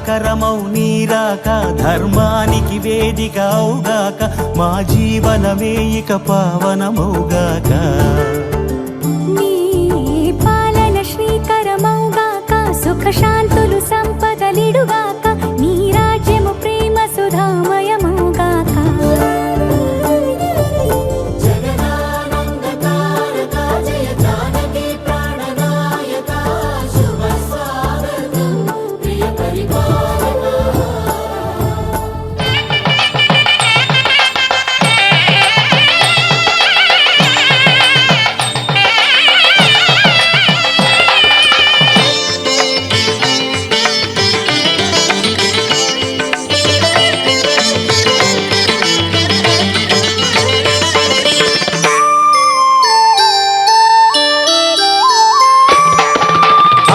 మంగళకరమౌ నీరాక ధర్మానికి వేదిక అవుగాక మా జీవనమే ఇక పావనమౌగాక నీ పాలన శ్రీకరమౌగాక సుఖ శాంతులు సంపదలిడుగాక నీ రాజ్యము ప్రేమ సుధామయమౌగాక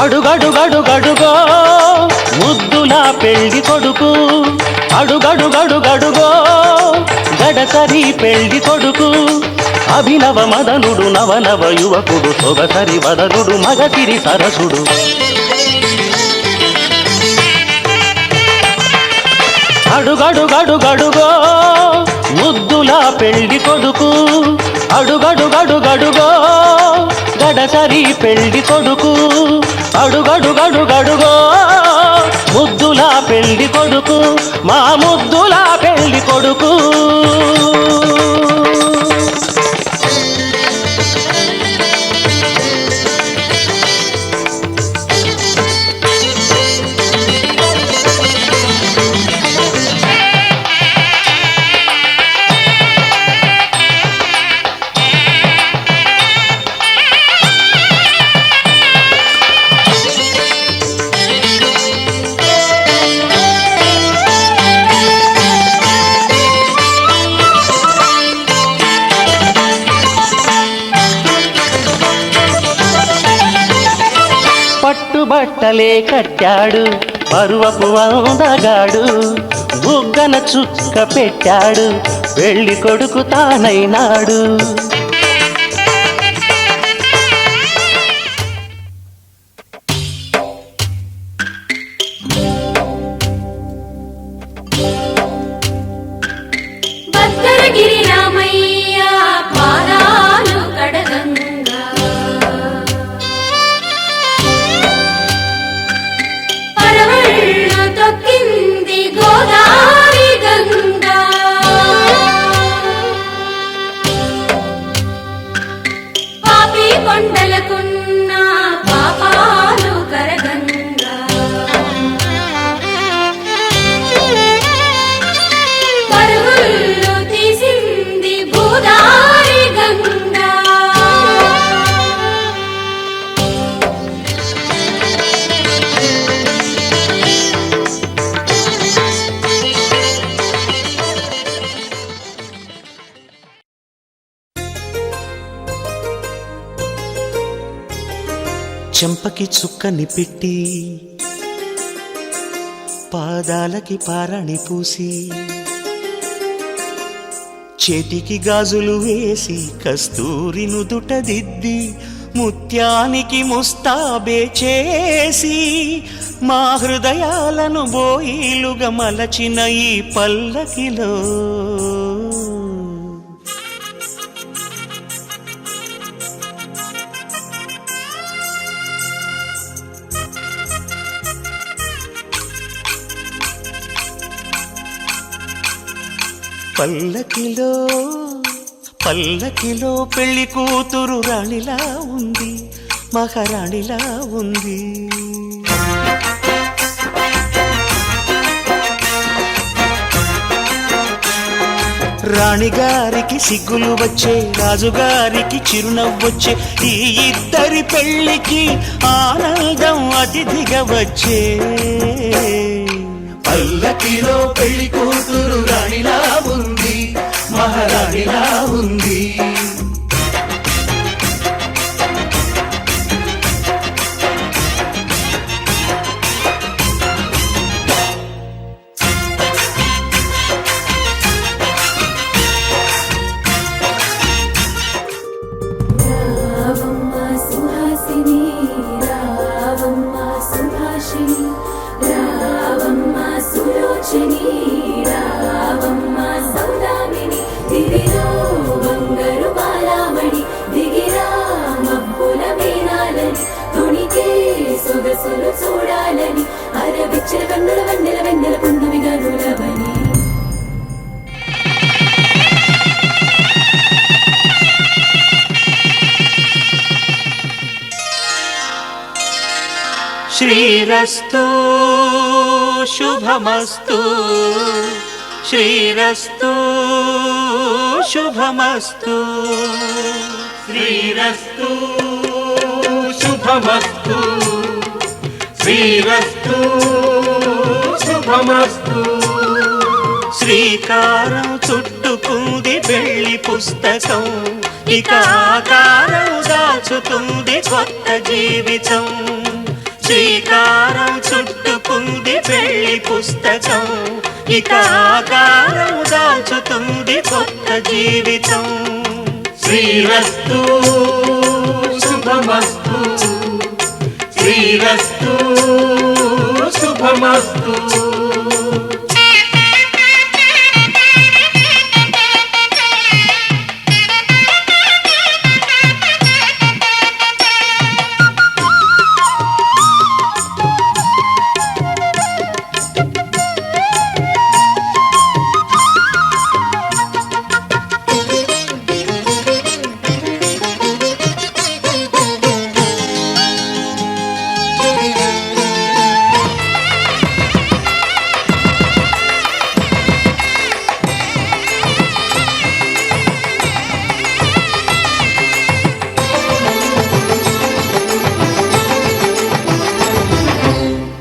అడుగడుగడుగడుగో ముద్దులా పెళ్లి కొడుకు అడుగడుగడుగడుగో గడసరి పెళ్లి కొడుకు అభినవ మదనుడు నవనవ యువకుడు సొగసరి వదనుడు మగసిరి సరసుడు అడుగడుగడుగడుగో ముద్దులా పెళ్లి కొడుకు అడుగడుగడుగడుగో గడసరి పెళ్లి కొడుకు అడుగడుగడుగడుగో ముద్దులా పెళ్లి కొడుకు మా ముద్దులా పెళ్లి కొడుకు పట్టుబట్టలే కట్టాడు పరువపు అందగాడు బుగ్గన చుక్క పెట్టాడు పెళ్లి కొడుకు తానైనాడు భద్రగిరి రామయ్య పాదాలు కడగంగా పరవళ్ళు తొక్కింది గోదావరి గంగా పాపి కొండలకున్న పాపాలు కరగంగా పరుగుళ్ళు తీసింది గోదావరి గంగా చెంపకి చుక్కని పెట్టి పాదాలకి పారాణి పూసి చేతికి గాజులు వేసి కస్తూరి నుదుట దిద్ది ముత్యానికి ముస్తాబే చేసి మా హృదయాలను బోయిలుగా మలచిన ఈ పల్లకిలో పల్లకిలో పల్లకిలో పెళ్లి కూతురు రాణిలా ఉంది మహారాణిలా ఉంది రాణిగారికి సిగ్గులు వచ్చే రాజుగారికి చిరునవ్వొచ్చే ఈ ఇద్దరి పెళ్లికి ఆనందం అతిథిగా వచ్చే పల్లకిలో పెళ్లి కూతురు రాణిలా ఉంది మహారాణిలా ఉంది సుహాసిని రావమ్మ సుభాషిణి రావమ్మ సులోచని రావమ్మ సౌదామిని దివిలో బంగారు బాలామణి దిగిరా మబ్బుల వీణాలని తొణికే సొగసులు చూడాలని అరవిచ్చల కన్నుల వెన్నెల వెన్నెల పున్నమి గనులవని శ్రీరస్తు శుభమస్తు శ్రీరస్తు శుభమస్తు శ్రీరస్తు శుభమస్తు శ్రీరస్తు శుభమస్తు శ్రీకారం చుట్టుకుంది వెళ్ళి పుస్తకం ఇక ఆకారం దాచుతుంది కొత్త జీవితం శ్రీకారం చుట్టుకుంది వెళ్ళి పుస్తకం ఇక ఆకారం దాచుతుంది కొత్త జీవితం శ్రీరస్తు శుభమస్తు శ్రీరస్తు శుభమస్తు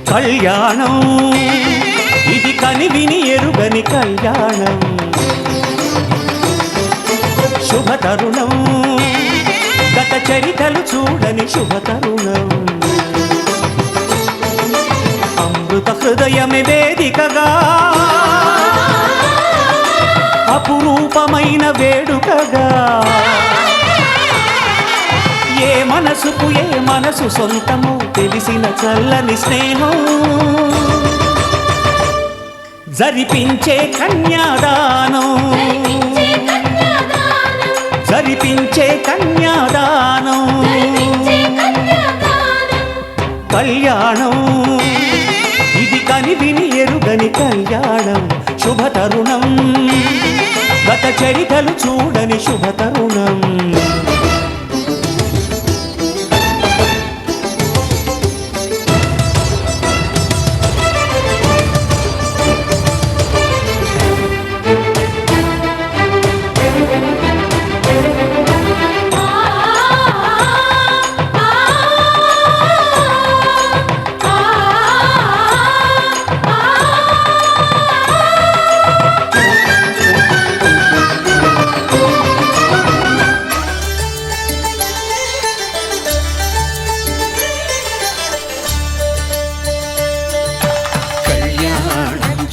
కళ్యాణం ఇది కనివిని ఎరుగని కళ్యాణం శుభతరుణం గత చరితలు చూడని శుభతరుణం అమృత హృదయమే వేదికగా అపురూపమైన వేడుకగా ఏ మనసుకు ఏ మనసు సొంతము తెలిసిన చల్లని స్నేహం జరిపించే కన్యాదానం జరిపించే కన్యాదానం కళ్యాణం ఇది కనివిని ఎరుగని కళ్యాణం శుభతరుణం గత చరితలు చూడని శుభతరుణం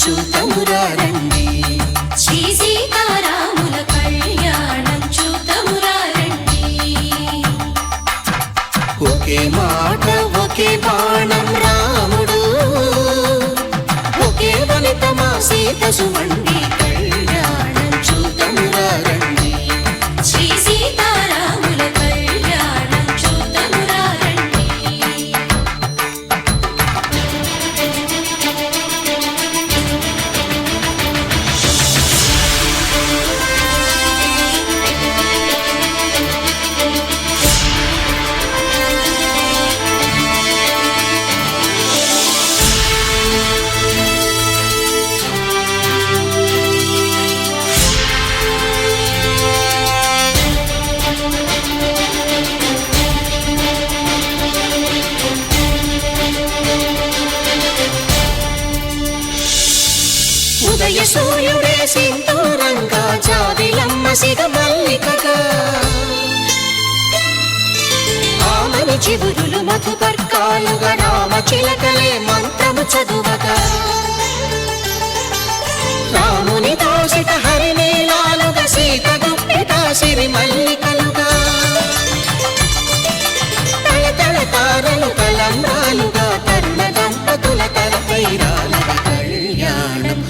చూతమురారండి శ్రీ సీతారాముల కళ్యాణం చూతమురారండి ఒకే మాట ఒకే బాణం రాముడు ఒకే వనిత మా సీత సుమండి కళ్యాణం చూతమురారండి శ్రీ సీతారాముల కళ్యాణం చూతమురారండి ఉదయ సూర్యుడే సింధూరంగా జాబిలమ్మ సిగ మల్లికగా ఆమని చివురులు మధుపర్కాలుగా రామ చిలకలే మంత్రము చదువగా రాముని దోషిత హరినీలాలుగా సీత గుప్పిట సిరి మల్లికలుగా తల తల తారలు తలంబ్రాలుగా తరుణ దంపతుల తలపై రాలగా కళ్యాణం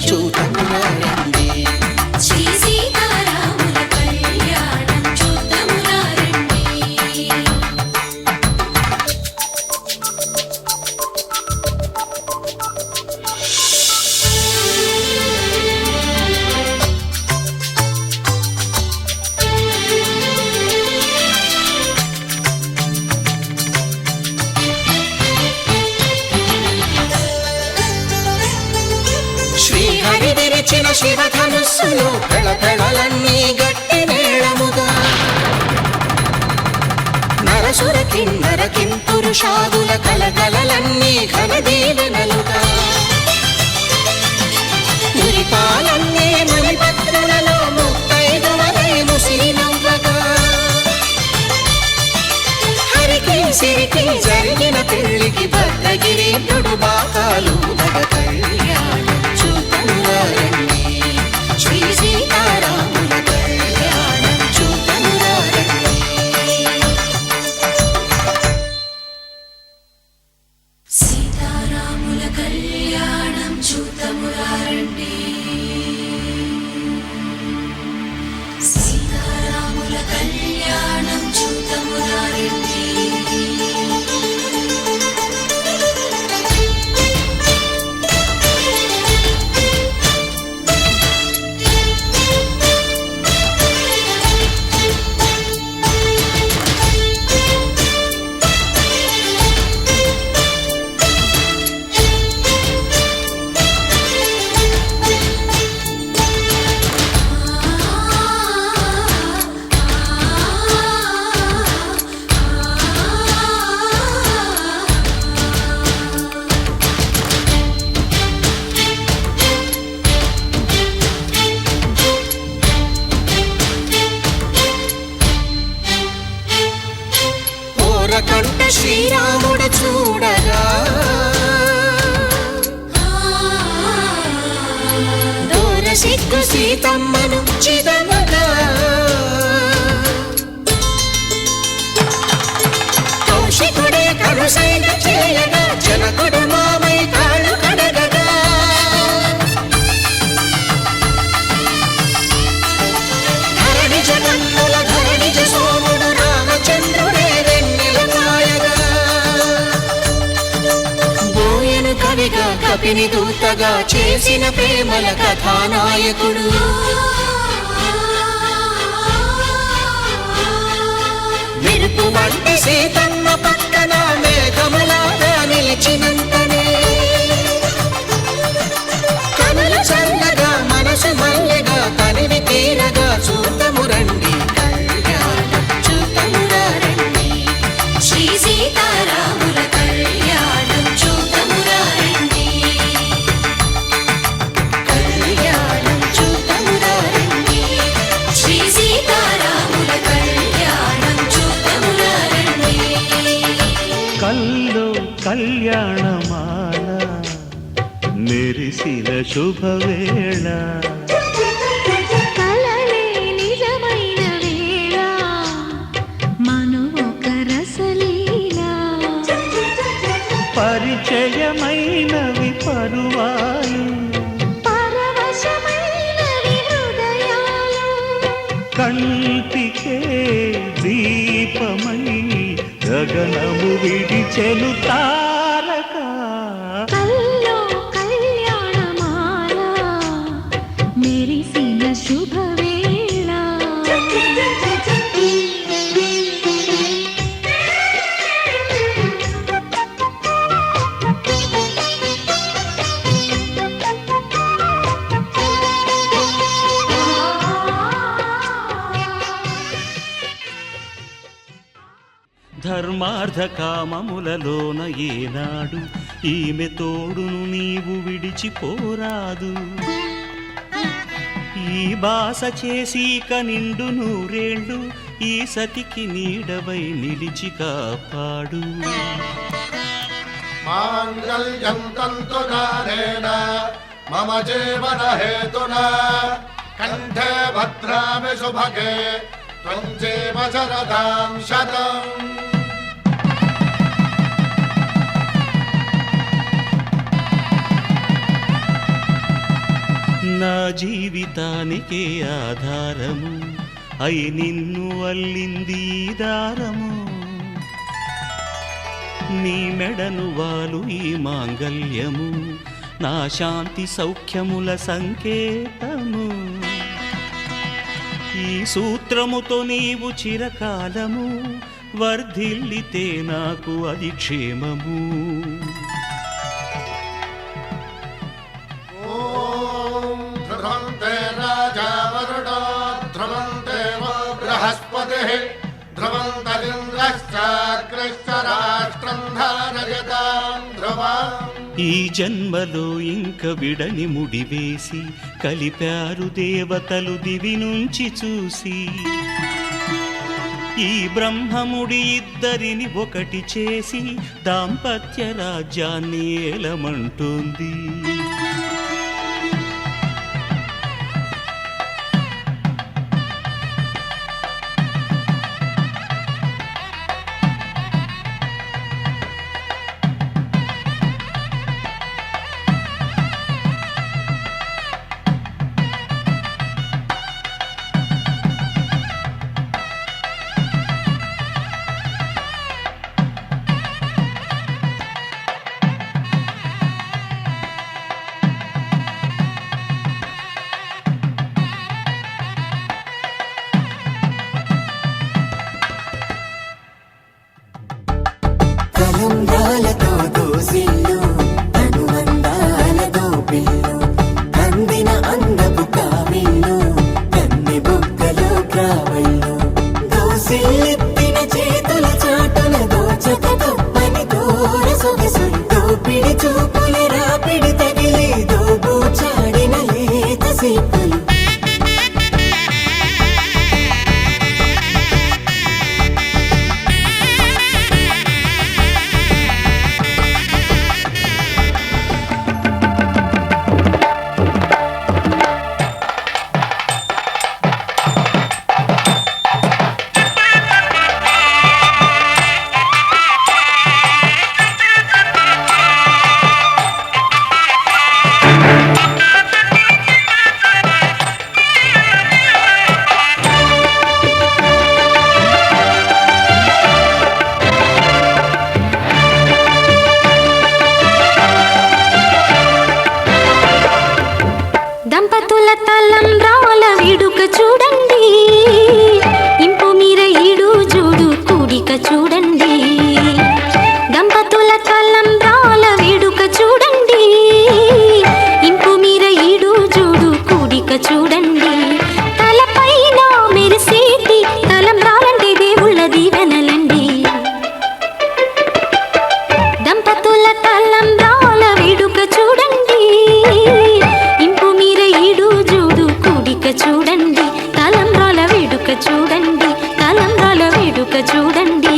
శివధనుస్సులు పెళపెళలన్నీ గట్టి మేళముగా నరసుర కిన్నర కింపురుషాదుల కలకలలన్నీ ఘన దీవెనలుగా మురిపాలన్నీ మణిపత్రులలో ముత్తైదువలై ముసినవ్వగా హరికి సిరికి జరిగిన పెళ్లికి భద్రగిరీంద్రుడు బాకాలు నగ కళ్యాణం చూతమురారండి శ్రీ సీతారాముల కళ్యాణం చూతమురారండి సీతారాముల కళ్యాణం చూతమురారండి సీతారాముల కళ్యాణం చూతమురారండి కంట శ్రీరాముడు చూడగా దూర సిగ్గు సీతమ్మను చిదమగా కౌశికుడే కరుసైన చేయగా జనకుడు మామై కాళ్ళు కడగగా ధరణి జగన్నుల ధరణిజ సోముడు రామచంద్రుడే కవిగా కపిని దూతగా చేసిన ప్రేమల కథానాయకుడు మెరుపు వంటి సీతమ్మ పక్కన మేఘములాగా నిలిచినంతనే కనుల చల్లగా మనసు మల్లెగా తనివి తీరగా చూతమురండి కళ్యాణం చూతమురారండి శ్రీ సీతారాముల కళ్యాణం చూతమురారండి కళ్యాణం చూతమురారండి శ్రీ సీతారాముల కళ్యాణం చూతమురారండి కల్లో కళ్యాణమాల మెరిసిన శుభవేళ కలలే నిజమైన వేళ మనొక రసలీలా పరిచయమైనవి పరువాలు పరవశమైనవి హృదయాలు కంటికే దీపమై గగనము విడిచెను తారక కల్లో కళ్యాణమాల మెరిసిన శుభవేళ ధర్మార్థ కామములలోన ఏనాడు ఈమె తోడును నీవు విడిచిపోరాదు ఈ బాస చేసి నిండు నూరేళ్ళు ఈ సతికి నీడవై నిలిచి కాపాడు మాంగళ్యం తంతునానేన మమ జీవన హేతునా కంఠే భద్రామి శుభగే త్వం జీవ శరదాం శతం నా జీవితానికే ఆధారము అయి నిన్ను అల్లింది ఈ దారము నీ మెడను వాలు ఈ మాంగల్యము నా శాంతి సౌఖ్యముల సంకేతము ఈ సూత్రముతో నీవు చిరకాలము వర్ధిల్లితే నాకు అది క్షేమము ఓం ధృతం బృహస్పతిః ధ్రువంతరింద్రశ్చాగ్రశ్చ రాష్ట్రం ధారయతాం ధ్రువం. ఈ జన్మలో ఇంక విడని ముడివేసి కలిపారు దేవతలు దివి నుంచి చూసి. ఈ బ్రహ్మముడి ఇద్దరిని ఒకటి చేసి దాంపత్య రాజ్యాన్ని ఏలమంటుంది. తలంబ్రాలతో దోసిల్లు అనువందాలతో పిల్లు అందిన అందపు కావిల్లు కన్నె బొక్కలో క్రావళ్ళు దోసిల్లెత్తిన చేతుల చాటున దోచక తప్పని దూర సొగసులు దోపిడి చూపుల రాపిడి తగిలి దోబూచాడిన లేత సేపులు. దంపతుల తలంబ్రాల వేడుక చూడండి, ఇంపు మీర ఈడు జోడు కూడిక చూడండి. దంపతుల తలంబ్రాల వేడుక చూడండి, ఇంపు మీర ఈడు జోడు కూడిక చూడండి. తలపైన మెరిసేటి తలంబ్రాలంటే దేవుళ్ళ దీవెనలండి. దంపతుల తలంబ్రాల వేడుక చూడండి, ఇంపు మీర ఈడు జోడు కూడిక చూడండి. తలంబ్రాల వేడుక చూడండి, తలంబ్రాల వేడుక చూడండి.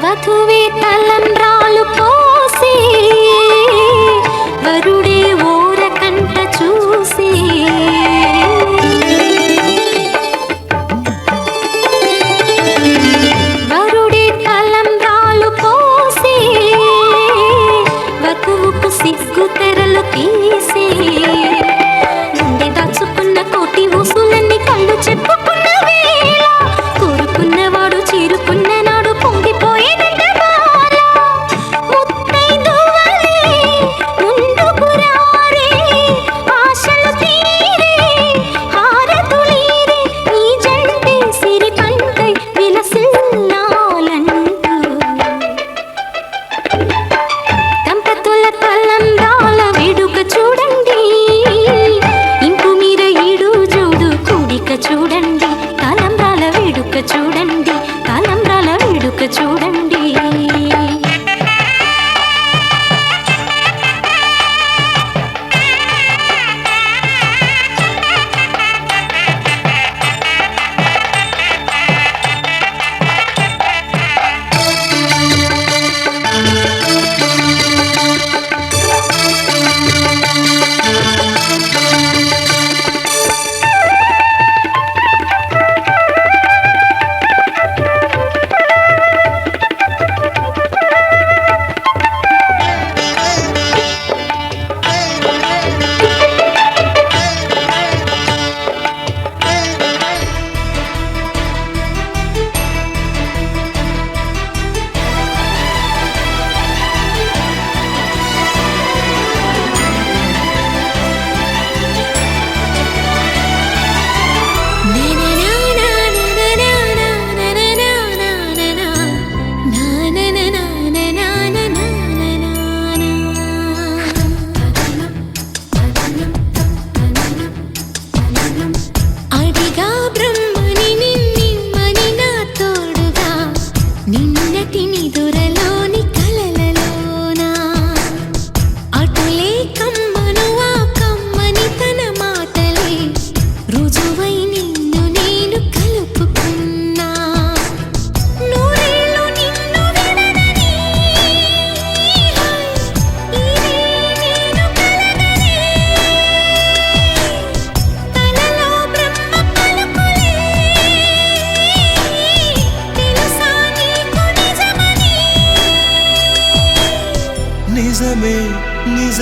వధువే తలంబ్రాలు పోసి వరుడే ఓరకంట చూసి. వరుడే తలంబ్రాలు పోసి వధువుకు సిగ్గు తెరలు తీసి. గుండె దాచుకున్న కోటి ఊసులన్నీ కళ్ళు చెప్పుకున్న వేళ కోరుకున్నవాడు చేరుకున్న నాడు పొంగిపోయేదంట బాల. ముత్తైదువలే ముందుకు రారే, ఆశలు తీరే హారతులీరే, ఈ జంటే సిరి పంటై విలసిల్లాలంటూ. దంపతుల తలంబ్రాల వేడుక చూడండి,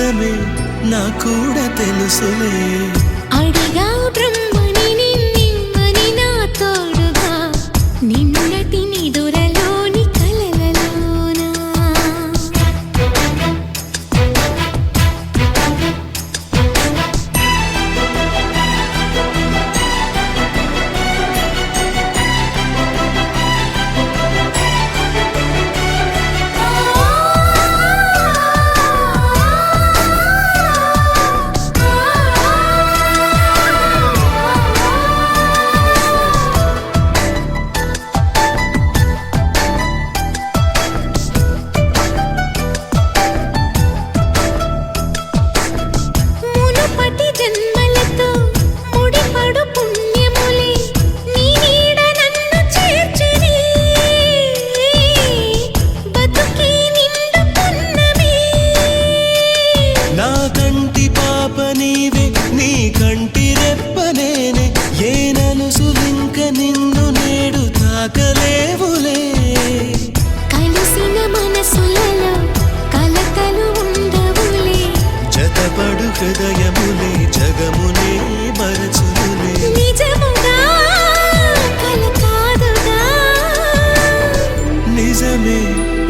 నిజమే నా కూడా తెలుసులే అడిగా బ్రహ్మని నిమ్మని నా తోడుగా నిన్నటి నిదురలోని కలలలోనా మునుపటి జన్మలతో ముడిపడు పుణ్యములే నీ నీడ నన్ను చేర్చిరి బతుకే నిండు పున్నమి నా కంటి పాప నీవే నీ కంటి రెప్ప నేనే ఏ నలుసులింక నిన్ను నేడు తాకలేవులే కలిసిన మనసులలో కలతలు ఉండవులే జతపడు హృదయములే జగమునే మరచులే నిజముగా కల కాదుగా నిజమే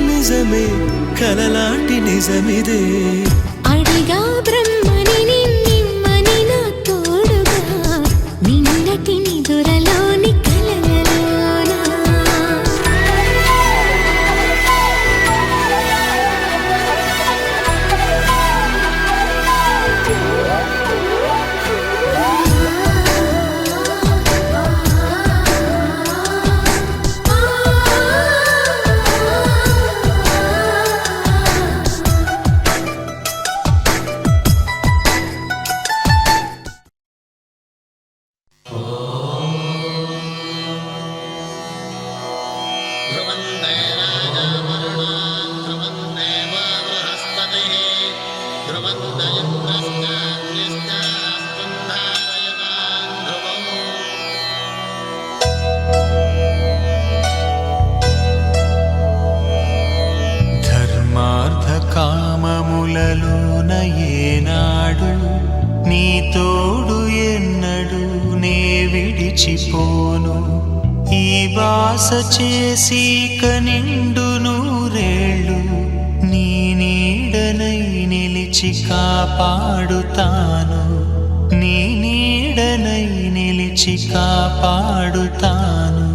నిజమే కలలాంటి నిజమిదే అడిగా బ్రహ్మని నిమ్మని నా తోడుగా నిన్నటి నిదురలోని కలలలోనా ధ్రువం దేవాజావరుణా ధ్రువం దేవా బృహస్పతిః ధ్రువం దయింద్రశ్చాగ్నిశ్చాస్తం ధారయతాం ధ్రువం ధర్మార్థ కామములలోన ఏనాడు నీ తోడు ఎన్నడు నే విడిచిపోను ఈ వాస చేసి కనిండు నూరేళ్ళు నీ నీడనై నిలిచి కాపాడుతాను నీ నీడనై నిలిచి కాపాడుతాను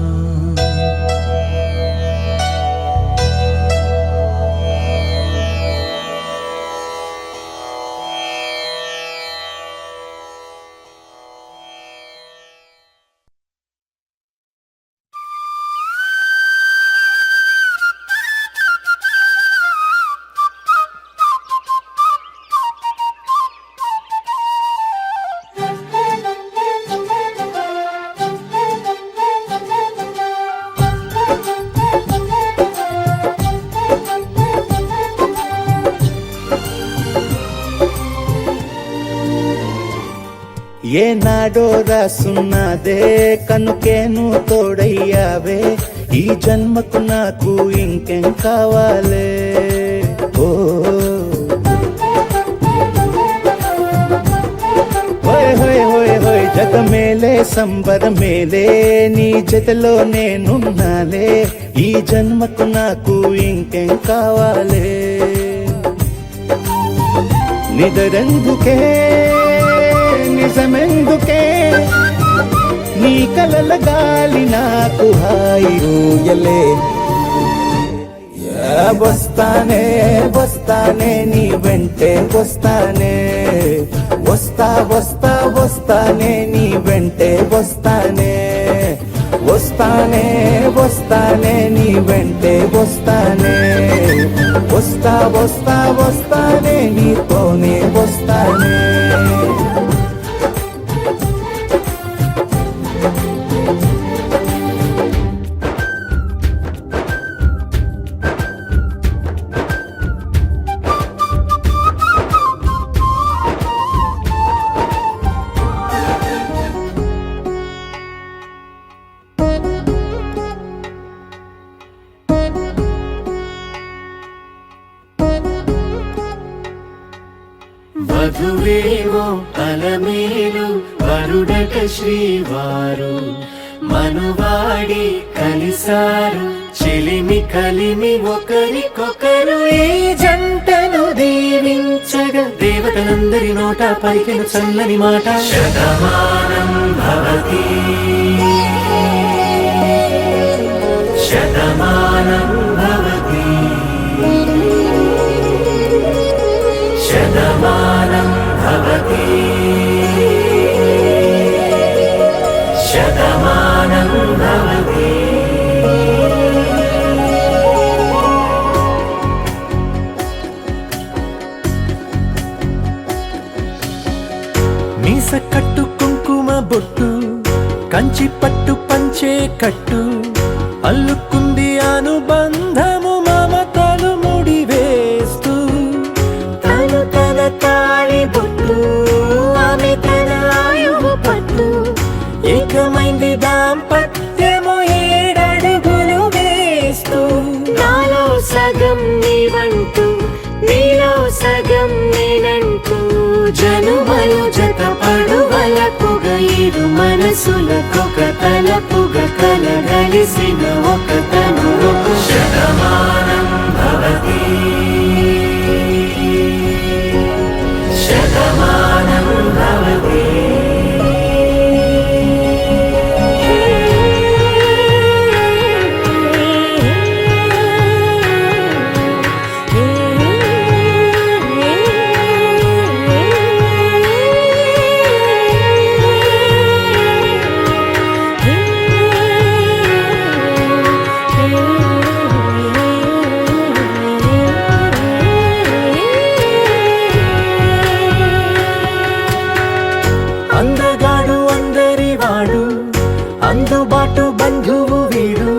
ఏనాడో రాసున్నదే కనుకేను తోడయ్యావే ఈ జన్మకు నాకు ఇంకేం కావాలే ఓ హోయ్ హోయ్ హోయ్ హోయ్ జగమేలే సంబరమేలే నీ జతలో నేనున్నాలే ఈ జన్మకు నాకు ఇంకేం కావాలే నిదరెందుకే నిజమెందుకే నీ కలల గాలి నాకు హాయి ఊయలే వస్తానే వస్తానే నీ వెంటే వస్తానే వస్తా వస్తా వస్తానే నీ వెంటే వస్తానే వస్తానే వస్తానే నీ వెంటే వస్తానే వస్తా వస్తా వస్తానే నీతోనే వస్తానే వధువేమో అలమేలు వరుడట శ్రీవారు మనువాడి కలిసారు చెలిమి కలిమి ఒకరికొకరు ఈ జంటను దీవించగా దేవతలందరి నోట పలికిన చల్లని మాట శతమానం భవతి శతమానం భవతి శతమానం భవతి శతమానం భవతి మీస కట్టు కుంకుమ బొట్టు కంచి పట్టు పంచే కట్టు అల్లుకుంది అనుబంధము మమతలు ముడివేస్తూ తను తన తాళి బొట్టు ఆమె తన ఆయువు పట్టు ఏకమైంది దాంపత్యము 7 అడుగులు వేస్తూ నాలో సగం నీవంటూ నీలో సగం నేనంటూ జనుమలు జత పడువలపుగ ఇరు మనసులకొక తలపుగ కలగలిసిన ఒక తను శతమానం భవతి శతమానం భవతి అందగాడు అందరి వాడు అందుబాటు బంధువు వీడు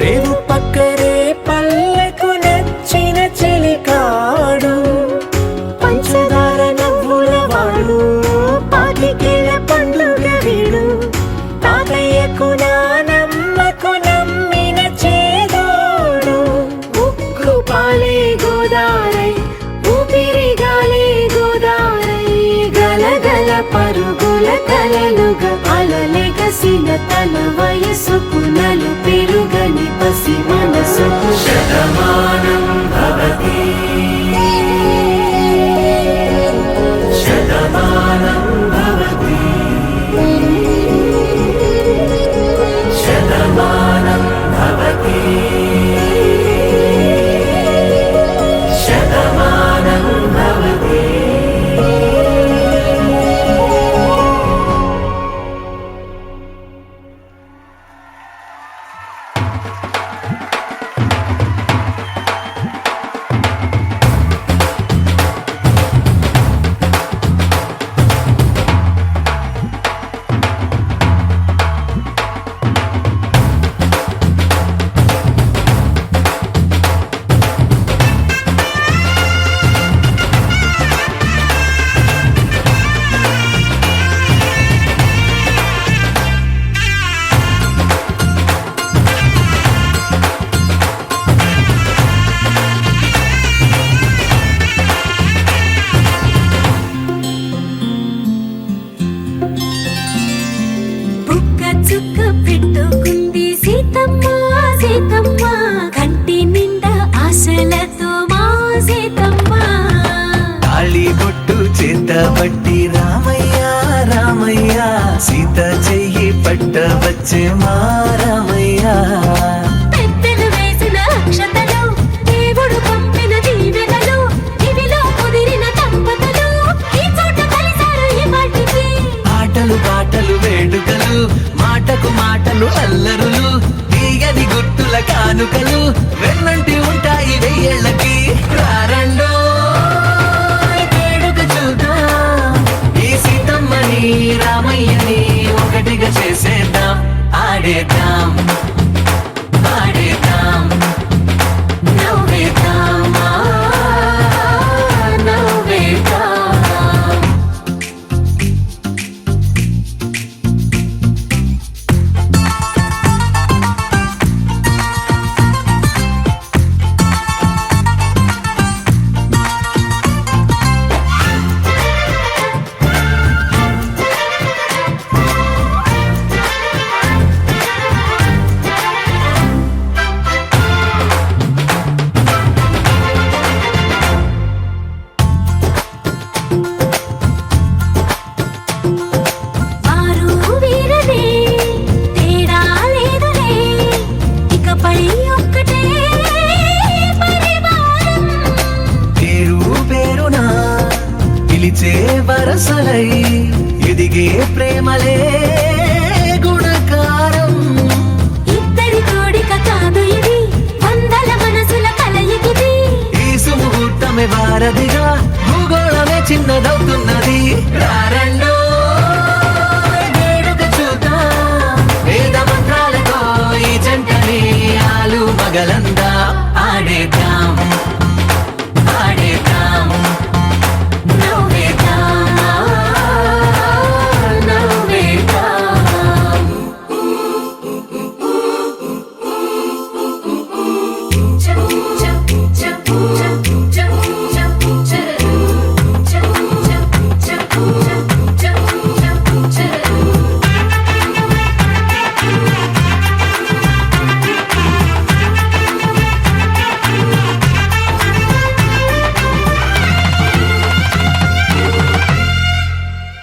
రేవు పక్కరే పల్లెకు నచ్చిన చెలికాడు పంచదార నవ్వుల వాడు పాతికేల పండుగ వీడు తాతయ్యకు నానమ్మకు నమ్మిన చేదోడు ఉక్కు పాలే గోదారై ఊపిరిగాలే గోదారై గలగల పరుగుల కలలుగా అలలెగసిన తన వయసుకు నలు పెరుగని పసి మనసుకు శతమానం భవతి శతమానం భవతి శతమానం భవతి శతమానం భవతి బుక్క చుక్క పెట్టుకుంది సీతమ్మ సీతమ్మ కంటి నిండా ఆశలతో మా సీతమ్మ తాళి బొట్టు చేత పట్టి రామయ్య రామయ్య సీత చెయ్యి పట్ట వచ్చే మా రామయ్య పెద్దలు వేసిన అక్షతలు దేవుడు పంపిన దీవెనలు ఇవిలో కుదిరిన దంపతులు ఈ చోట కలిసారు ఈ వాటికి ఆటలు పాటలు వేడుకలు మాటకు మాటలు అల్లరులు తీయని గుర్తుల కానుకలు వెన్నంటి ఉంటాయి 1000 ఏళ్ళకి రారండో వేడుక చూద్దాం ఈ సీతమ్మని రామయ్యని ఒకటిగా చేసేద్దాం ఆడేద్దాం ఆడేద్దాం నవ్వేద్దాం నవ్వేద్దాం వరసలై ఎదిగే ప్రేమలే గుణకారం. ఇద్దరి కోడిక కాదు ఇది, వందల మనసుల కలయికిది. ఈ సుముహూర్తమే వారధిగా భూగోళమే చిన్నదవుతున్నది. రారండో వేడుక చూద్దాం, వేద మంత్రాలతో ఈ జంటని ఆలు మగలందా ఆడేద్దాం ఆడేద్దాం నవ్వేద్దాం, నవ్వేద్దాం.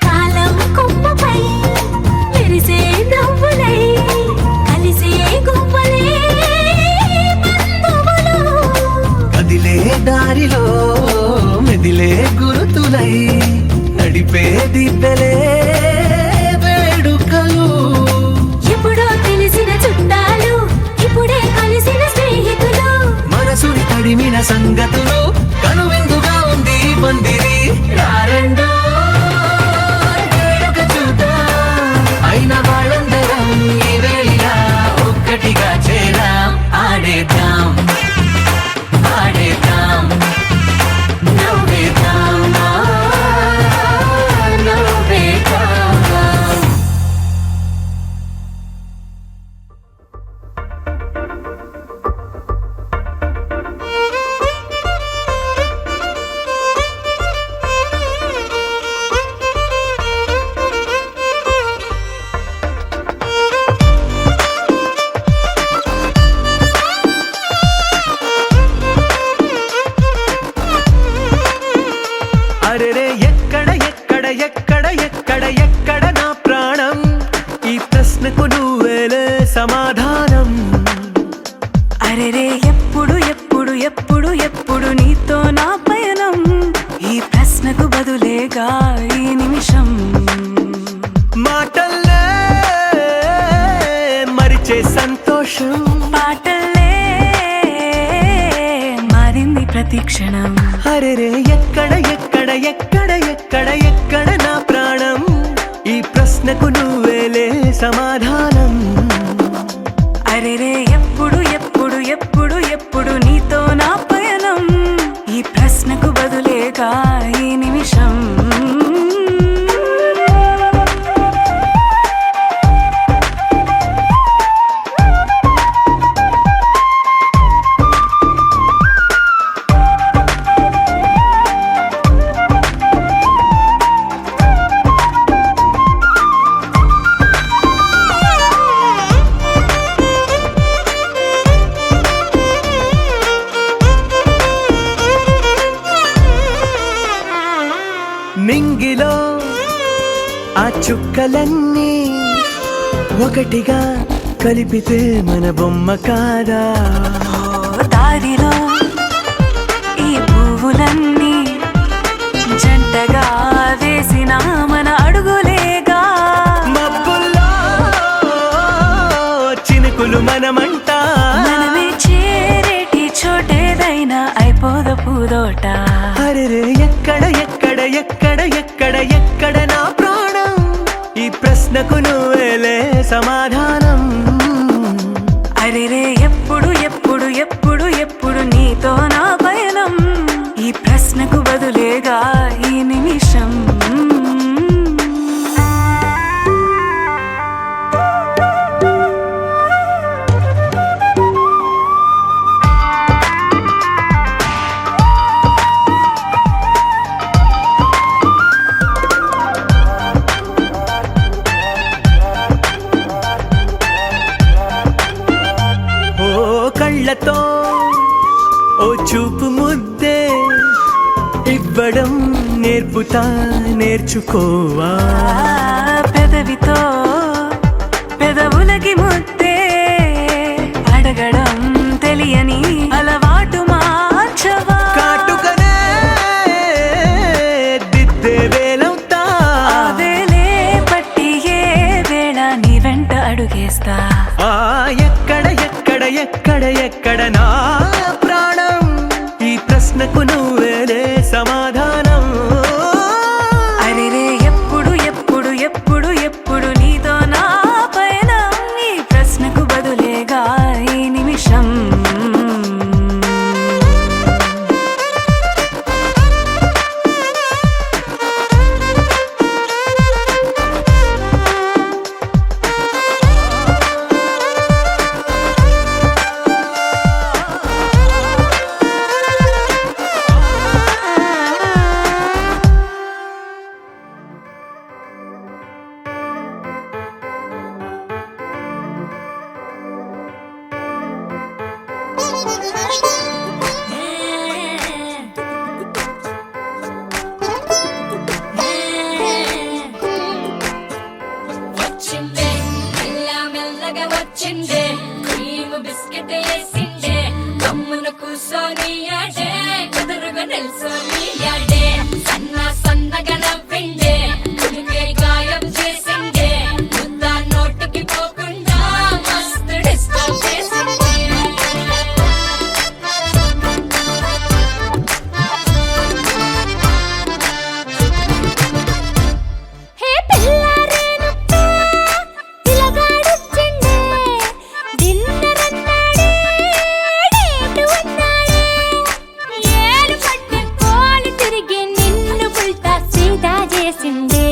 కాలం కొమ్మపై మెరిసే నవ్వులై కలిసే గువ్వలే బంధువులు. కదిలే దారిలో మెదిలే గురుతులై నడిపే దిబ్బెలే వేడుకలు. ఎప్పుడో తెలిసిన చుట్టాలు, ఇప్పుడే కలిసిన స్నేహితులు. మనసుని తడిమిన సంగతులు కనువిందుగా ఉంది ఈ పందిరి. రారండో వేడుక చూద్దాం, అయిన వాళ్ళందరం ఈ వేళ ఒక్కటిగా చేరాం. ఆడేద్దాం ఆడేద్దాం నవ్వేద్దాం, నవ్వేద్దాం. అరెరే ఎక్కడ ఎక్కడ ఎక్కడ ఎక్కడ ఎక్కడ నా ప్రాణం, ఈ ప్రశ్నకు నువ్వేలే సమాధానం. అరెరే ఎప్పుడు ఎప్పుడు ఎప్పుడు ఎప్పుడు నీతో నా పయనం, ఈ ప్రశ్నకు బదులేగా ఈ నిమిషం. మాటల్లే మరిచే సంతోషం, పాటల్లే మారింది ప్రతి క్షణం. అరెరే ఎక్కడ ఎక్కడ ఎక్కడ ఎక్కడ ఎక్కడ నా ప్రాణం, ఈ ప్రశ్నకు నువ్వేలే సమాధానం. అరెరే ఎప్పుడు ఎప్పుడు ఎప్పుడు ఎప్పుడు నీతో నా పయనం, ఈ ప్రశ్నకు బదులేగా ఈ నిమిషం. నింగిలో ఆ చుక్కలన్నీ ఒకటిగా కలిపితే మన బొమ్మ కాదా. దారిలో ఈ పువ్వులన్నీ జంటగా వేసిన మన అడుగులేగా. మబ్బుల్లో చినుకులు మనమంట, మనమే చేరేటి చోటేదైనా అయిపోదు పూదోట. అరెరే ఎక్కడ ఎక్కడ ఎక్కడ ఎక్కడ ఎక్కడ నా ప్రాణం, ఈ ప్రశ్నకు నువ్వేలే సమాధానం. అరెరే ఎప్పుడు ఎప్పుడు ఎప్పుడు ఎప్పుడు నీతో నా పయనం, ఈ ప్రశ్నకు బదులేగా ఈ నిమిషం. కళ్ళతో ఓ చూపు ముద్దే ఇవ్వడం నేర్పుతా నేర్చుకోవా. పెదవితో పెదవులకి ముద్దే అడగడం తెలియని అలవాటు మార్చవా. కాటుకనే దిద్దే వేళ అడుగేస్తా. ఆ ఎక్కడ ఎక్కడ ఎక్కడ ఎక్కడ నా ప్రాణం, ఈ ప్రశ్నకు నువ్వేలే సమాధానం. అరెరే ఎప్పుడు ఎప్పుడు ఎప్పుడు ఎప్పుడు నీతో నా పైన, ఈ ప్రశ్నకు బదులేగా ఈ నిమిషం. వచ్చిందే మెల్ల మెల్లగా వచ్చిందే, క్రీమ్ బిస్కెట్ వేసిందే, గమ్మున కూసోని ఆడే, కుదురుగా నిల్సోని ఆడే, సన్న సన్నగా నవ్విందే, కుడికే గాయం చేసిందే, ముద్ద నోటికి పోకుండా మస్తు డిస్టర్బ్ చేసిందే. హే పిల్లారేనప్ప పిల్లగాడొచ్చిండే, డిన్నర్ అన్నాడే, డేటు అన్నాడే, ఏలు పట్టే కోలు తిరిగి నిన్ను పుల్టా సీదా చేసిండే.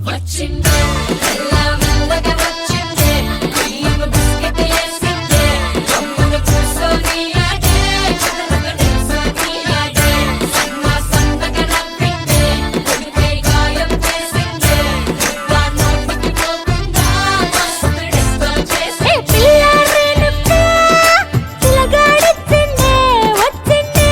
వచ్చిందే మెల్ల మెల్లగా వచ్చిందే, క్రీమ్ బిస్కెట్ వేసిందే, గమ్మున కూసోని ఆడే, కుదురుగా నిల్సోని ఆడే, సన్న సన్నగా నవ్విందే, కుడికే గాయం చేసిందే, ముద్ద నోటికి పోకుండా మస్తు డిస్టర్బ్ హే చేసిందే. పిల్లారేనప్ప పిల్లగాడొచ్చిండే, వచ్చిండే.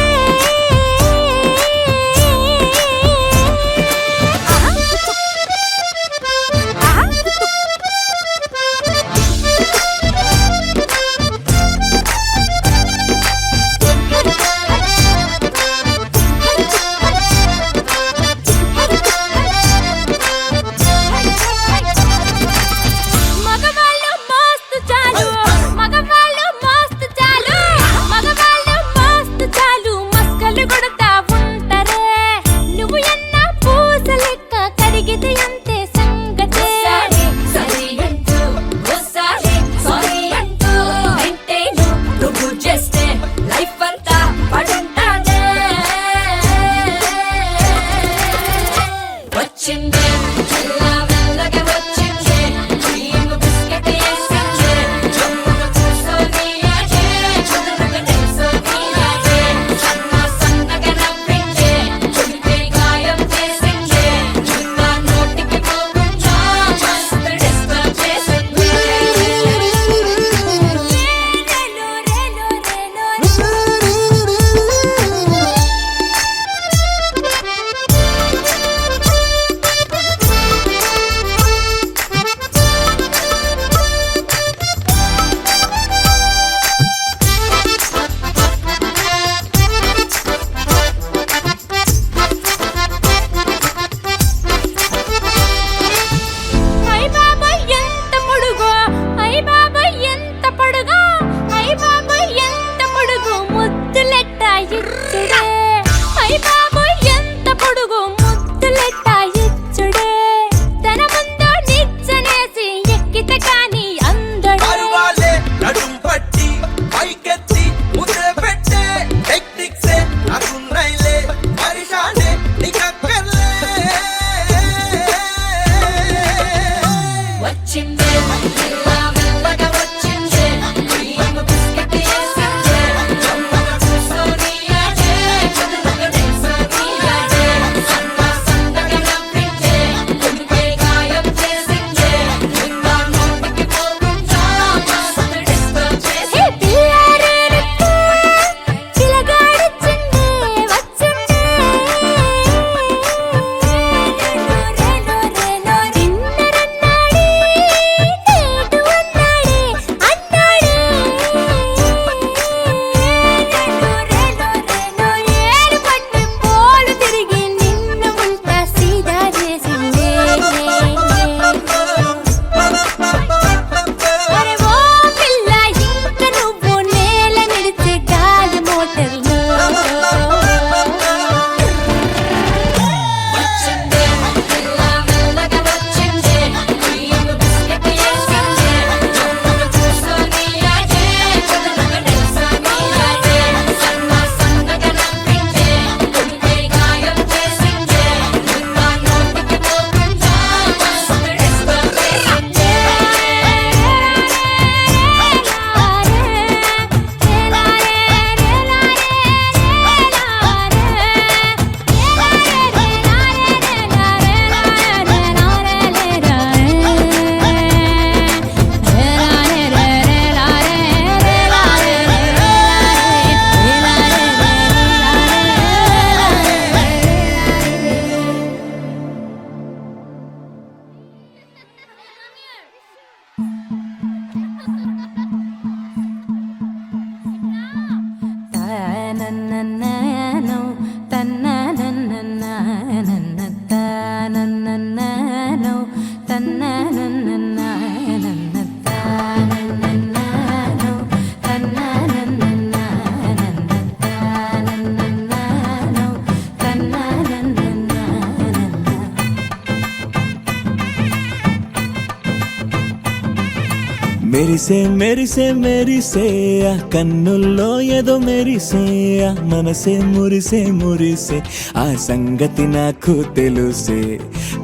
మెరిసే మెరిసే మెరిసే ఆ కన్నుల్లో ఏదో మెరిసే ఆ మనసే మురిసే మురిసే ఆ సంగతి నాకు తెలుసే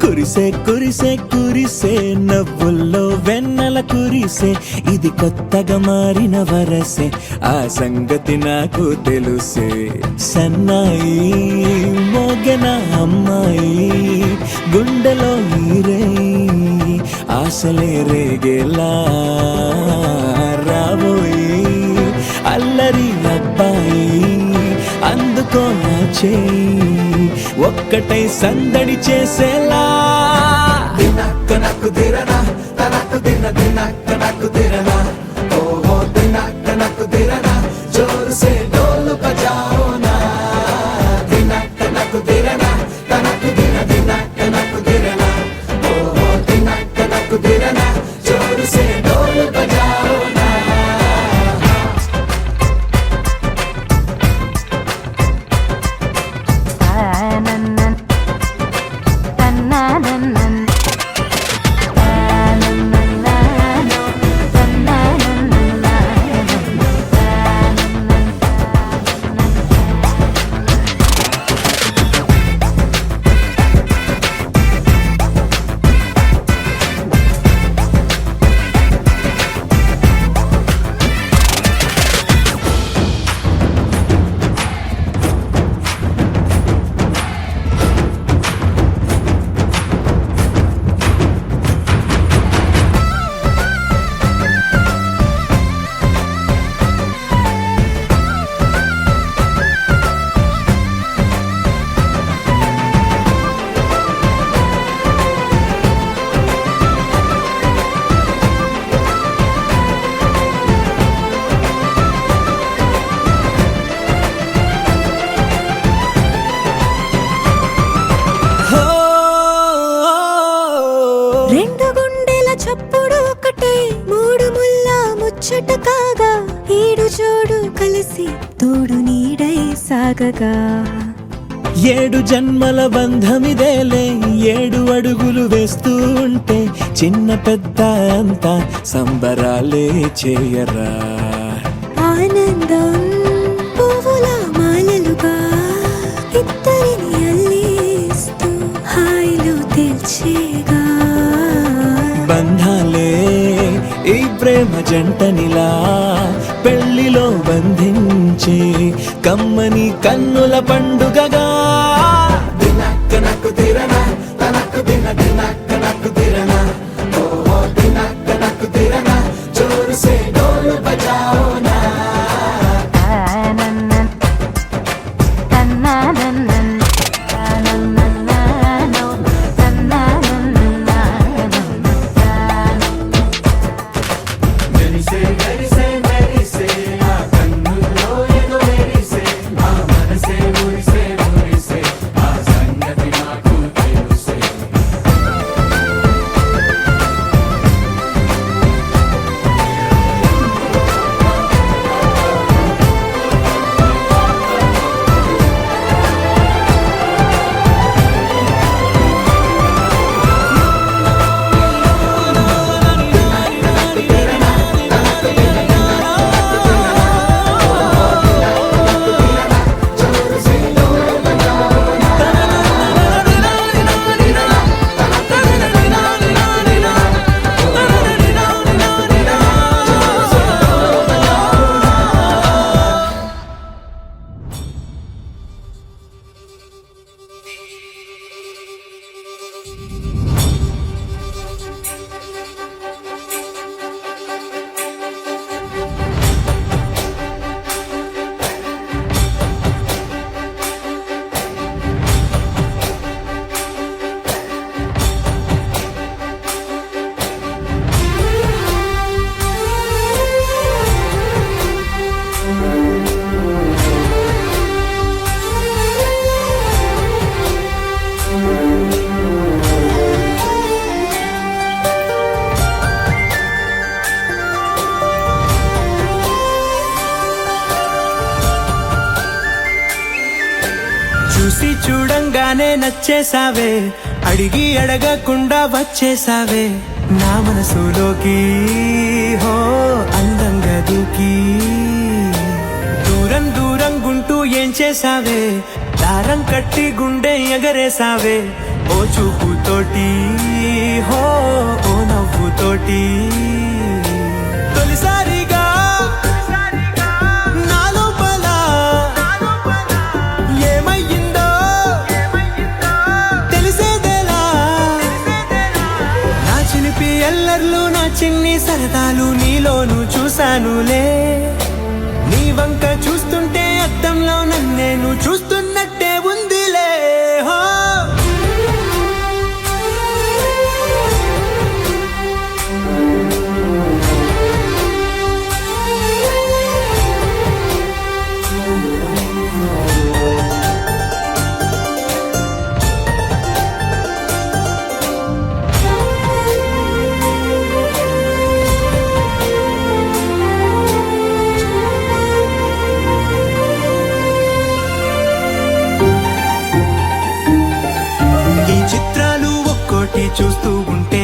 కురిసే కురిసే కురిసే నవ్వుల్లో వెన్నెల కురిసే ఇది కొత్తగా మారిన వరసే ఆ సంగతి నాకు తెలుసే సన్నాయి మోగన అమ్మాయి గుండెలో ఈరే ఆశలే రేగేలా రాబోయి అల్లరి అబ్బాయి అందుకో నా చేయి ఒక్కటై సందడి చేసేలా దినక్క నాకు దిరనా తనకు దిన దినక్క నాకు దిరనా ఓహో దినక్క నాకు దిరనా జోరు సే డోలు బజాओ నా దినక్క నాకు దిరనా తనకు దిన దినక్క నాకు దిరనా ఓహో దినక్క నాకు దిరనా జోరు సే డోలు బజాओ నా రెండు గుండెల చప్పుడు ఒకటే మూడు ముల్ల ముచ్చట కాగా ఈడు జోడు కలిసి తోడు నీడై సాగగా ఏడు జన్మల బంధమిదేలే ఏడు అడుగులు వేస్తూ ఉంటే చిన్న పెద్ద అంతా సంబరాలే చేయరా ఆనందం పువ్వుల మాలలుగా ఇద్దరిని అల్లేస్తూ హాయిలో తెల్చేగా బంధాలే ఈ ప్రేమ జంటనిలా పెళ్లిలో బంధించి కమ్మని కన్నుల పండుగగా దినక్క నాకు దిరనా తనకు దిన దినక్క నాకు దిరనా ఓహో దినక్క నాకు దిరనా జోరు సే డోలు బజాओ నా మెరిసే మెరిసే మెరిసే ఆ కన్నుల్లో ఏదో మెరిసే ఆ మనసే మురిసే మురిసే ఆ సంగతి నాకు తెలుసే చూసి చూడంగానే నచ్చేసావే అడిగి అడగకుండా వచ్చేసావే నా మనసులోకి హో అందంగా దూకి దూరం దూరం గుంటూ ఏం చేసావే దారం కట్టి గుండె ఎగరేసావే ఓ చూపుతోటి హో ఓ నవ్వుతోటి తొలిసారిగా నా లోపల ఏమయ్యిందో తెలిసేదేలా నా చిలిపి ఎల్లర్లు నా చిన్ని సరదాలు నీలోను చూశానులే నీ వంక చూస్తుంటే అద్దంలో నన్నేను చూస్తున్నట్టే ఉందిలే హో చూస్తూ ఉంటే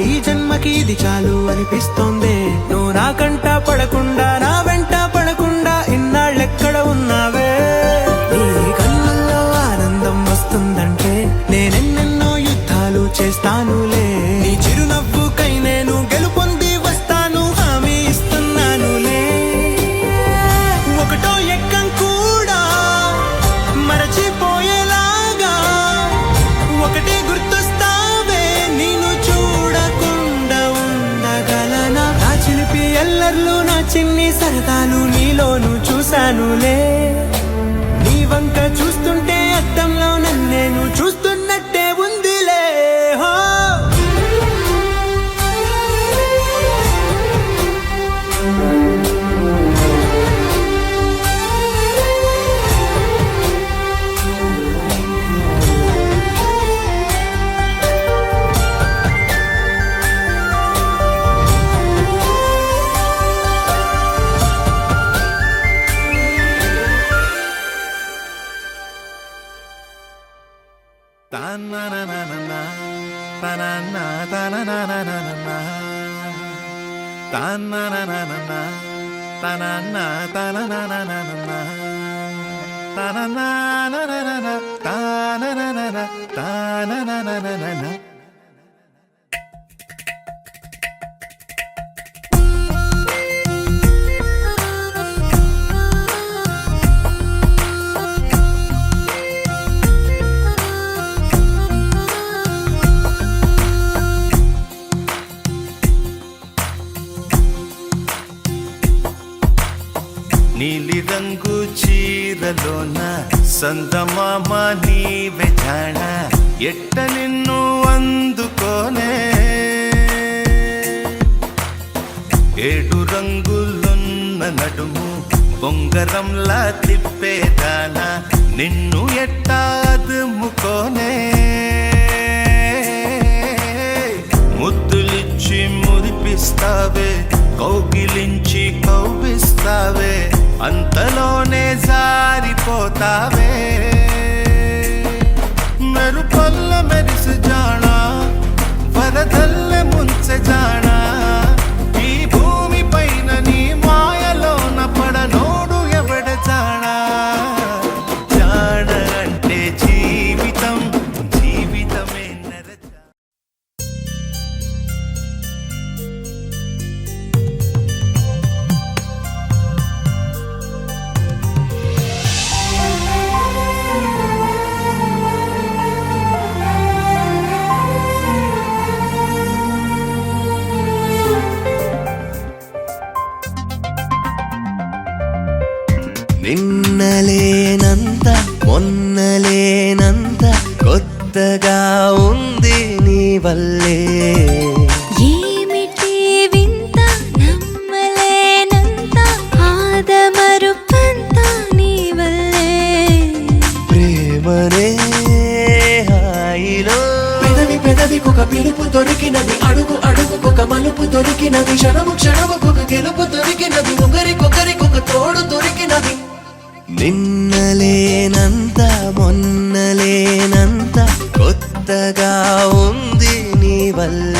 ఈ జన్మకి ఇది చాలు అనిపిస్తోంది నువ్వు నా కంట పడకుండా నా వెంట పడకుండా ఇన్నాళ్ళెక్కడ ఉన్నావే నీ కళ్ళల్లో ఆనందం వస్తుందంటే నేనెన్నెన్నో యుద్ధాలు చేస్తానులే నీ చిరునవ్వుకై నేను గెలుపొంది వస్తాను హామీ ఇస్తున్నానులే ఒకటో ఎక్కం కూడా మరచిపోయేలాగా ఒకటే గుర్తొస్తా ఎల్లర్లు నా చిన్ని సరదాలు నీలోను చూశానులే నీ వంక చూస్తుంటే అద్దంలో నన్నేను చూస్తున్నట్టే ఉందిలే హో నీలి రంగు చీరలోన సందమామ నీవే జాణ ఎట్ట నిన్ను అందుకోనే ఏడు రంగులున్న నడుము బొంగరంలా తిప్పేదానా నిన్ను ఎట్టా అదుముకోనే ముద్దులిచ్చి మురిపిస్తావే కౌగిలించి కౌగిస్తావే అంతలోనే జారిపోతావే మెరుపల్ల మెరిసి జానా వరదల్లె ముంచె జానా ఈ భూమి పైన నీ మాయలోన పడనోడు ఎవడ జానా జాన అంటే జీవితం జీవితమే నిన్నలేనంత మొన్నలేనంత కొత్తగా ఉంది నీ వల్లే ఏమిటి వింత నమ్మలేనంత ఆదమరుపంత నీ వల్లే ప్రేమనే హాయిలో పెదవి పెదవికొక పిలుపు దొరికినది అడుగు అడుగుకొక మలుపు దొరికినది క్షణము క్షణముకొక గెలుపు దొరికినది ఒకరికొకరికొక తోడు దొరికినది నిన్నలేనంత మొన్నలేనంత కొత్తగా ఉంది నీ వల్ల